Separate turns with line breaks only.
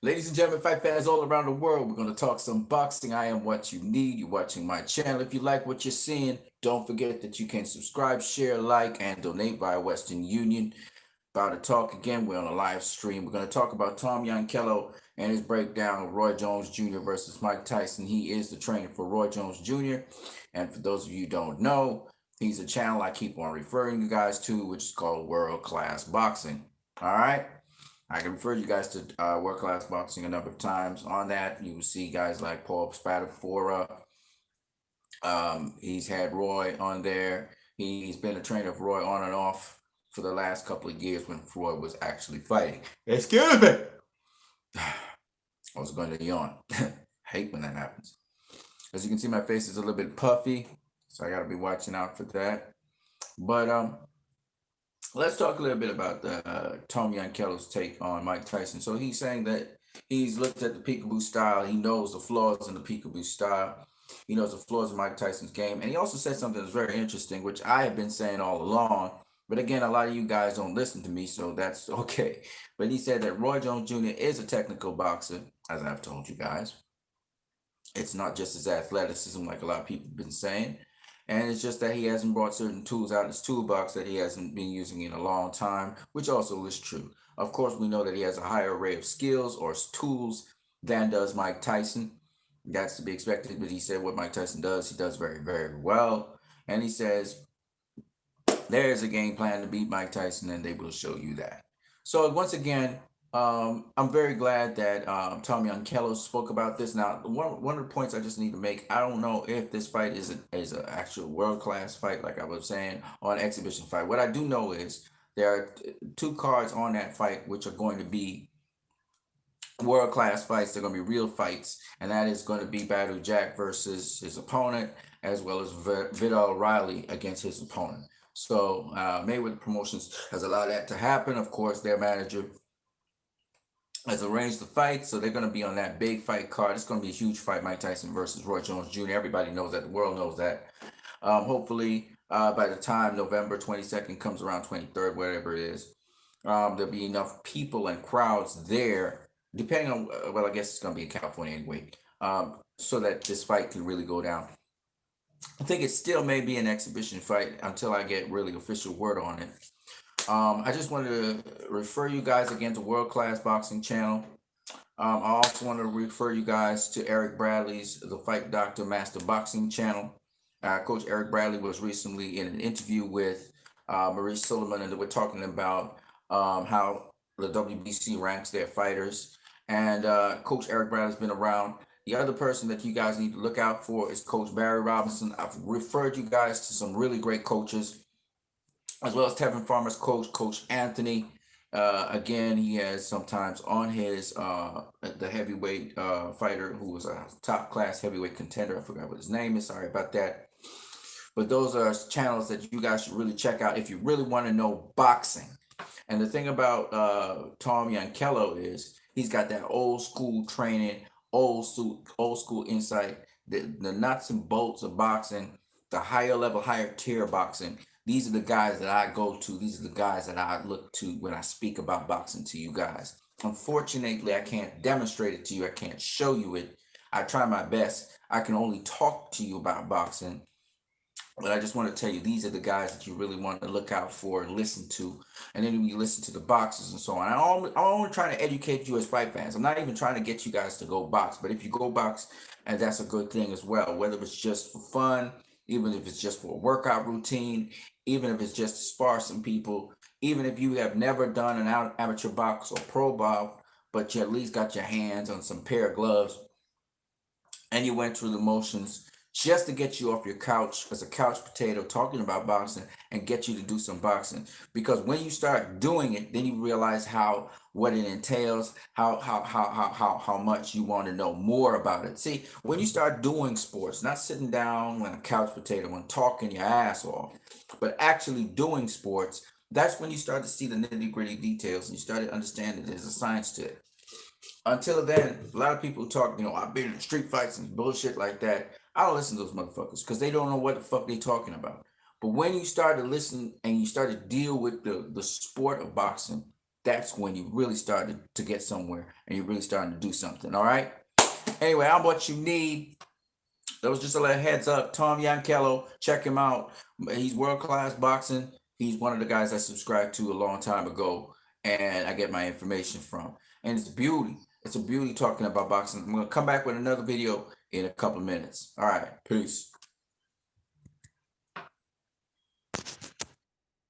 Ladies and gentlemen, fight fans all around the world, we're going to talk some boxing. I am what you need. You're watching my channel. If you like what you're seeing, don't forget that you can subscribe, share, like, and donate via Western Union. About to talk again. We're on a live stream. We're going to talk about Tom Yankello and his breakdown of Roy Jones Jr. versus Mike Tyson. He is the trainer for Roy Jones Jr. And for those of you who don't know, he's a channel I keep on referring you guys to, which is called World Class Boxing. All right. I can refer you guys to World Class Boxing a number of times. On that, you will see guys like Paul Spadafora. He's had Roy on there. He's been a trainer of Roy on and off for the last couple of years when Roy was actually fighting. Excuse me. I was going to yawn. Hate when that happens. As you can see, my face is a little bit puffy, so I got to be watching out for that. But let's talk a little bit about Tom Yankello's take on Mike Tyson. So he's saying that he's looked at the peekaboo style. He knows the flaws in the peekaboo style. He knows the flaws of Mike Tyson's game. And he also said something that's very interesting, which I have been saying all along. But again, a lot of you guys don't listen to me, so that's okay. But he said that Roy Jones Jr. is a technical boxer, as I've told you guys. It's not just his athleticism, like a lot of people have been saying. And it's just that he hasn't brought certain tools out of his toolbox that he hasn't been using in a long time, which also is true. Of course, we know that he has a higher array of skills or tools than does Mike Tyson. That's to be expected, but he said what Mike Tyson does, he does very, very well. And he says there is a game plan to beat Mike Tyson, and they will show you that. So once again, I'm very glad that Tom Yankello spoke about this. Now, one of the points I just need to make, I don't know if this fight is an actual world-class fight, like I was saying, or an exhibition fight. What I do know is there are two cards on that fight which are going to be world-class fights. They're going to be real fights, and that is going to be Badou Jack versus his opponent, as well as Vidal Riley against his opponent. So Mayweather Promotions has allowed that to happen. Of course, their manager has arranged the fight, so they're going to be on that big fight card. It's going to be a huge fight, Mike Tyson versus Roy Jones Jr. Everybody knows that. The world knows that. Hopefully, by the time November 22nd comes around, 23rd, whatever it is, there'll be enough people and crowds there, depending on, well, I guess it's going to be in California anyway, so that this fight can really go down. I think it still may be an exhibition fight until I get really official word on it. I just wanted to refer you guys again to World Class Boxing Channel. I also want to refer you guys to Eric Bradley's The Fight Doctor Master Boxing Channel. Coach Eric Bradley was recently in an interview with Maurice Suleiman, and they were talking about how the WBC ranks their fighters. And Coach Eric Bradley's been around. The other person that you guys need to look out for is Coach Barry Robinson. I've referred you guys to some really great coaches, as well as Tevin Farmer's coach, Coach Anthony. Again, he has sometimes on his the heavyweight fighter who was a top class heavyweight contender. I forgot what his name is. Sorry about that. But those are channels that you guys should really check out if you really want to know boxing. And the thing about Tom Yankello is he's got that old school training, old school insight, the nuts and bolts of boxing, the higher level, higher tier boxing. These are the guys that I go to. These are the guys that I look to when I speak about boxing to you guys. Unfortunately, I can't demonstrate it to you. I can't show you it. I try my best. I can only talk to you about boxing. But I just want to tell you, these are the guys that you really want to look out for and listen to. And then you listen to the boxers and so on. I'm only trying to educate you as fight fans. I'm not even trying to get you guys to go box. But if you go box, and that's a good thing as well, whether it's just for fun, even if it's just for a workout routine, even if it's just to spar some people, even if you have never done an amateur box or pro box, but you at least got your hands on some pair of gloves and you went through the motions just to get you off your couch as a couch potato talking about boxing and get you to do some boxing. Because when you start doing it, then you realize what it entails, how much you want to know more about it. See, when you start doing sports, not sitting down on a couch potato and talking your ass off, but actually doing sports, that's when you start to see the nitty-gritty details and you start to understand that there's a science to it. Until then, a lot of people talk, I've been in street fights and bullshit like that. I don't listen to those motherfuckers because they don't know what the fuck they talking about. But when you start to listen and you start to deal with the sport of boxing, that's when you really started to get somewhere and you're really starting to do something. All right. Anyway, I'm what you need. That was just a little heads up. Tom Yankello, check him out. He's world class boxing. He's one of the guys I subscribed to a long time ago, and I get my information from. And it's a beauty. It's a beauty talking about boxing. I'm gonna come back with another video in a couple of minutes. All right, peace.